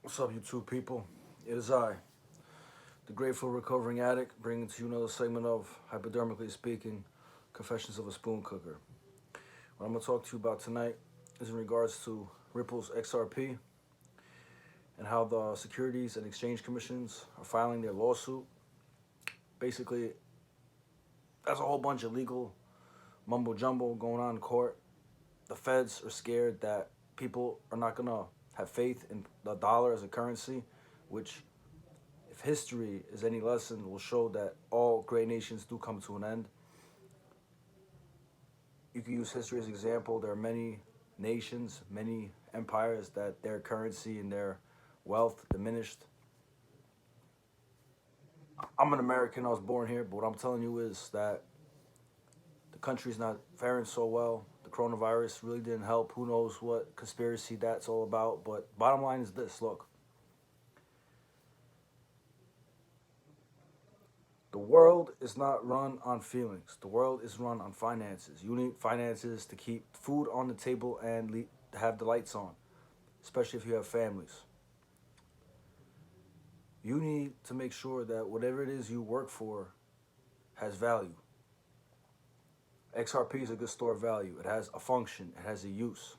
What's up, you two people? It is I, the grateful recovering addict, bringing to you another segment of Hypodermically Speaking, Confessions of a Spoon Cooker. What I'm going to talk to you about tonight is in regards to Ripple's XRP and how the Securities and Exchange Commissions are filing their lawsuit. Basically, that's a whole bunch of legal mumbo jumbo going on in court. The feds are scared that people are not going to have faith in the dollar as a currency, which, if history is any lesson, will show that all great nations do come to an end. You can use history as an example. There are many nations, many empires that their currency and their wealth diminished. I'm an American, I was born here, but what I'm telling you is that the country's not faring so well. The coronavirus really didn't help. Who knows what conspiracy that's all about, but bottom line is this, look. The world is not run on feelings. The world is run on finances. You need finances to keep food on the table and have the lights on, especially if you have families. You need to make sure that whatever it is you work for has value. XRP is a good store of value. It has a function. It has a use.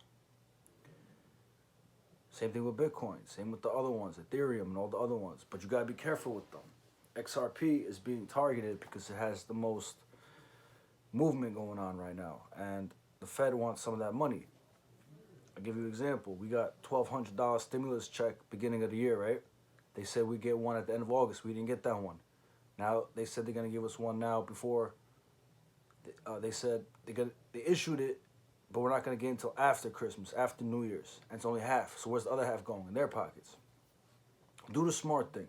Same thing with Bitcoin. Same with the other ones, Ethereum and all the other ones. But you got to be careful with them. XRP is being targeted because it has the most movement going on right now, and the Fed wants some of that money. I'll give you an example. We got $1,200 stimulus check beginning of the year, right? They said we get one at the end of August. We didn't get that one. Now they said they're gonna give us one now before. They said they issued it, but we're not gonna get it until after Christmas, after New Year's, and it's only half. So where's the other half going? In their pockets. Do the smart thing.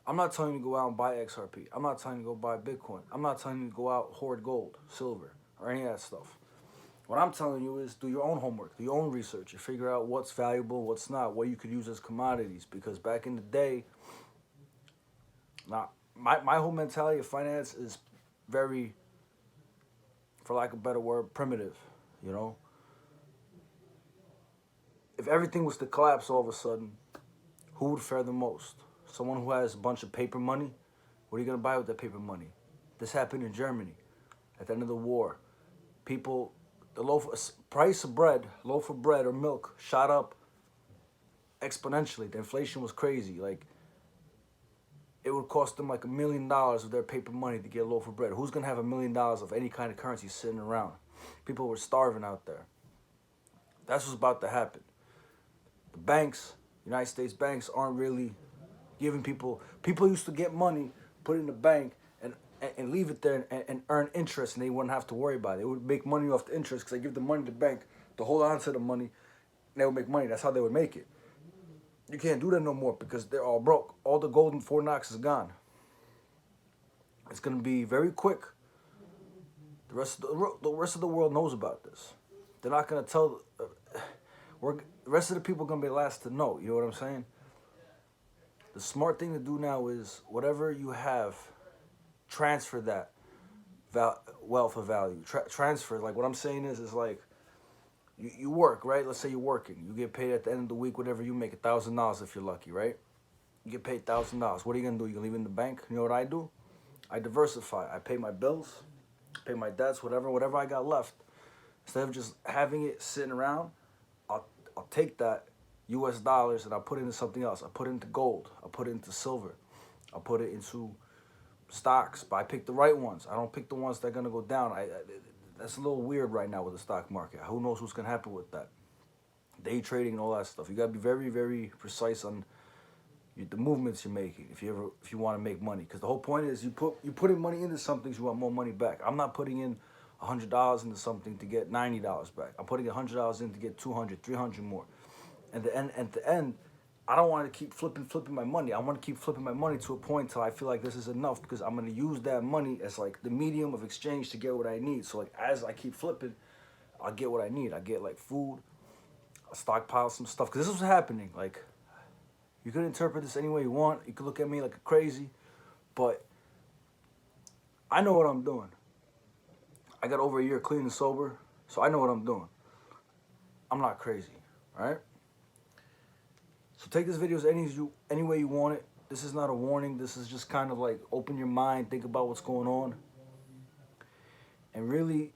I'm not telling you to go out and buy XRP. I'm not telling you to go buy Bitcoin. I'm not telling you to go out hoard gold, silver, or any of that stuff. What I'm telling you is do your own homework, do your own research, and figure out what's valuable, what's not, what you could use as commodities. Because back in the day, now my whole mentality of finance is very, for lack of a better word, primitive. You know, if everything was to collapse all of a sudden, who would fare the most? Someone who has a bunch of paper money? What are you going to buy with that paper money? This happened in Germany at the end of the war. People, the price of bread, loaf of bread or milk shot up exponentially. The inflation was crazy. Like, it would cost them like $1 million of their paper money to get a loaf of bread. Who's going to have $1 million of any kind of currency sitting around? People were starving out there. That's what's about to happen. The banks, United States banks, aren't really giving people used to get money, put it in the bank, and leave it there and earn interest, and they wouldn't have to worry about it. They would make money off the interest because they give the money to the bank to hold on to the money, and they would make money. That's how they would make it. You can't do that no more because they're all broke. All the gold in Fort Knox is gone. It's going to be very quick. The rest of the world knows about this. They're not going to tell. The rest of the people are going to be the last to know. You know what I'm saying? The smart thing to do now is whatever you have, transfer that wealth of value. Transfer, like what I'm saying is like you work, right? Let's say you're working. You get paid at the end of the week, whatever you make, $1,000 if you're lucky, right? You get paid $1,000. What are you gonna do? You gonna leave it in the bank? You know what I do? I diversify. I pay my bills, pay my debts, whatever I got left. Instead of just having it sitting around, I'll take that US dollars and I'll put it into something else. I'll put it into gold. I'll put it into silver. I'll put it into stocks. But I pick the right ones. I don't pick the ones that are going to go down. That's a little weird right now with the stock market. Who knows what's going to happen with that? Day trading and all that stuff. You got to be very, very precise on the movements you're making if you want to make money. Because the whole point is you putting money into something, you want more money back. I'm not putting in $100 into something to get $90 back. I'm putting $100 in to get 200, 300 more. And at the end, I don't want to keep flipping my money. I want to keep flipping my money to a point till I feel like this is enough, because I'm going to use that money as like the medium of exchange to get what I need. So like as I keep flipping, I'll get what I need. I get like food, I'll stockpile some stuff, because this is what's happening. Like, you could interpret this any way you want. You could look at me like a crazy, but I know what I'm doing. I got over a year clean and sober, so I know what I'm doing. I'm not crazy, all right? So take this video as any way you want it. This is not a warning. This is just kind of like open your mind, think about what's going on, and really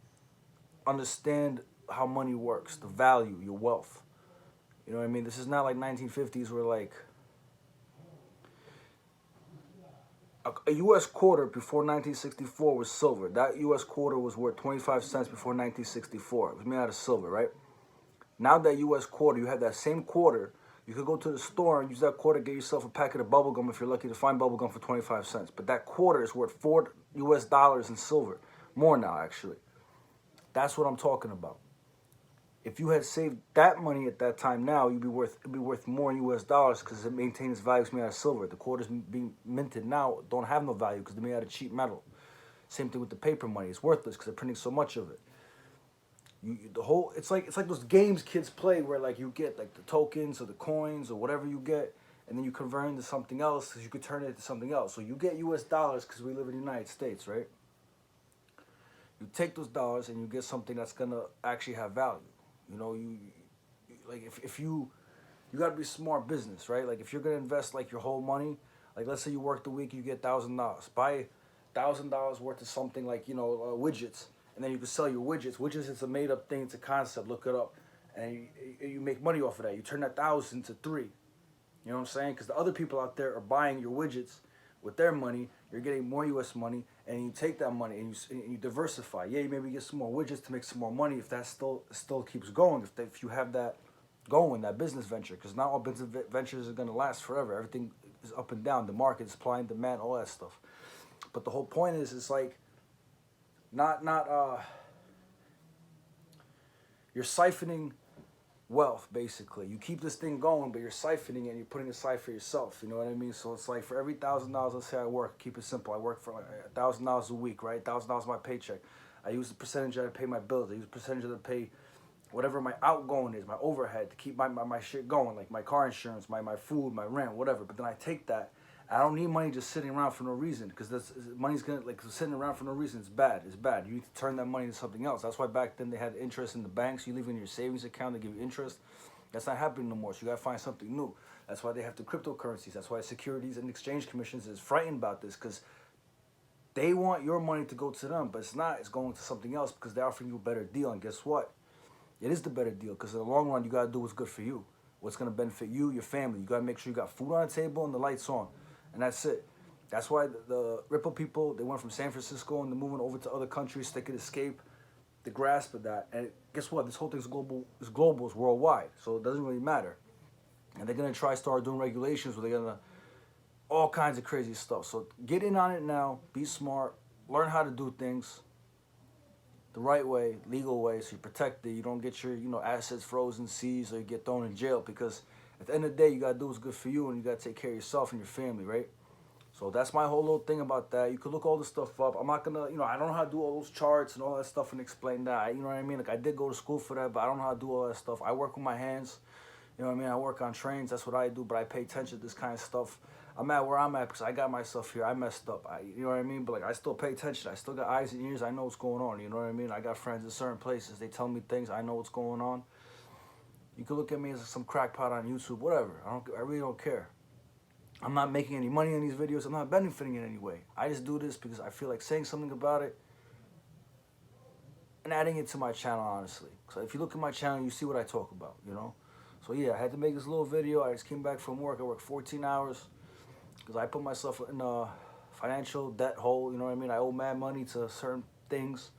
understand how money works, the value, your wealth. You know what I mean? This is not like 1950s where like a U.S. quarter before 1964 was silver. That U.S. quarter was worth 25 cents before 1964. It was made out of silver, right? Now that U.S. quarter, you have that same quarter. You could go to the store and use that quarter, get yourself a packet of bubble gum if you're lucky to find bubble gum for 25 cents. But that quarter is worth $4 US in silver. More now, actually. That's what I'm talking about. If you had saved that money at that time now, it'd be worth more in US dollars because it maintains value. It's made out of silver. The quarters being minted now don't have no value because they're made out of cheap metal. Same thing with the paper money. It's worthless because they're printing so much of it. It's like those games kids play where like you get like the tokens or the coins or whatever you get, and then you convert it into something else because you could turn it into something else. So you get US dollars because we live in the United States, right? You take those dollars and you get something that's gonna actually have value. You know, you like if you gotta be smart business, right? Like if you're gonna invest like your whole money, like let's say you work the week, you get $1,000. Buy $1,000 worth of something like widgets. And then you can sell your widgets. Widgets is a made-up thing. It's a concept. Look it up. And you make money off of that. You turn that 1,000 to 3. You know what I'm saying? Because the other people out there are buying your widgets with their money. You're getting more U.S. money. And you take that money and you diversify. Yeah, you maybe get some more widgets to make some more money if that still keeps going. If you have that going, that business venture. Because not all business ventures are going to last forever. Everything is up and down. The market, supply and demand, all that stuff. But the whole point is, it's like, you're siphoning wealth, basically. You keep this thing going, but you're siphoning it and you're putting it aside for yourself. You know what I mean? So it's like for every $1,000, let's say I work, keep it simple. I work for like $1,000 a week, right? $1,000 my paycheck. I use the percentage that I pay my bills. I use the percentage that I pay whatever my outgoing is, my overhead to keep my shit going, like my car insurance, my food, my rent, whatever. But then I take that. I don't need money just sitting around for no reason, because money's gonna, like, sitting around for no reason. It's bad. It's bad. You need to turn that money into something else. That's why back then they had interest in the banks. You leave it in your savings account, they give you interest. That's not happening no more. So you gotta find something new. That's why they have the cryptocurrencies. That's why Securities and Exchange Commissions is frightened about this, because they want your money to go to them, but it's not. It's going to something else because they're offering you a better deal. And guess what? It is the better deal, because in the long run, you gotta do what's good for you, what's gonna benefit you, your family. You gotta make sure you got food on the table and the lights on. And that's it. That's why the Ripple people, they went from San Francisco and they're moving over to other countries so they could escape the grasp of that. And guess what? This whole thing is global. It's worldwide. So it doesn't really matter. And they're going to try start doing regulations where they're going to all kinds of crazy stuff. So get in on it now. Be smart. Learn how to do things the right way, legal way, so you protect it. You don't get your assets frozen, seized, or you get thrown in jail, because at the end of the day, you got to do what's good for you, and you got to take care of yourself and your family, right? So that's my whole little thing about that. You can look all this stuff up. I'm not going to, I don't know how to do all those charts and all that stuff and explain that. You know what I mean? Like, I did go to school for that, but I don't know how to do all that stuff. I work with my hands. You know what I mean? I work on trains. That's what I do, but I pay attention to this kind of stuff. I'm at where I'm at because I got myself here. I messed up. You know what I mean? But, like, I still pay attention. I still got eyes and ears. I know what's going on. You know what I mean? I got friends in certain places. They tell me things. I know what's going on. You can look at me as some crackpot on YouTube, whatever. I really don't care. I'm not making any money on these videos. I'm not benefiting in any way. I just do this because I feel like saying something about it and adding it to my channel, honestly. So if you look at my channel, you see what I talk about, So yeah, I had to make this little video. I just came back from work. I worked 14 hours because I put myself in a financial debt hole, you know what I mean? I owe mad money to certain things.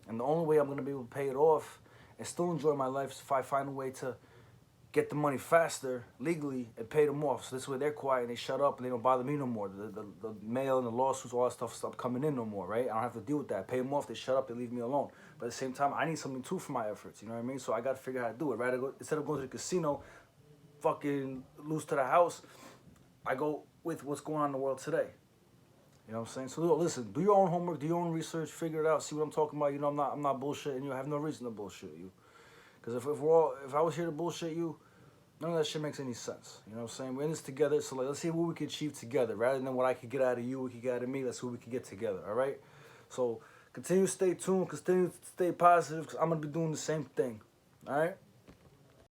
And the only way I'm going to be able to pay it off and still enjoy my life is if I find a way to get the money faster, legally, and pay them off. So this way they're quiet and they shut up and they don't bother me no more. The mail and the lawsuits, all that stuff stop coming in no more, right? I don't have to deal with that. Pay them off, they shut up, they leave me alone. But at the same time, I need something too for my efforts, you know what I mean? So I got to figure out how to do it. Rather go, instead of going to the casino, fucking lose to the house, I go with what's going on in the world today. You know what I'm saying? So listen, do your own homework, do your own research, figure it out, see what I'm talking about. I'm not bullshitting you. I have no reason to bullshit you. Because if I was here to bullshit you, none of that shit makes any sense. You know what I'm saying? We're in this together, so let's see what we can achieve together. Rather than what I could get out of you, what you get out of me, let's see what we can get together, all right? So continue to stay tuned, continue to stay positive, because I'm going to be doing the same thing, all right?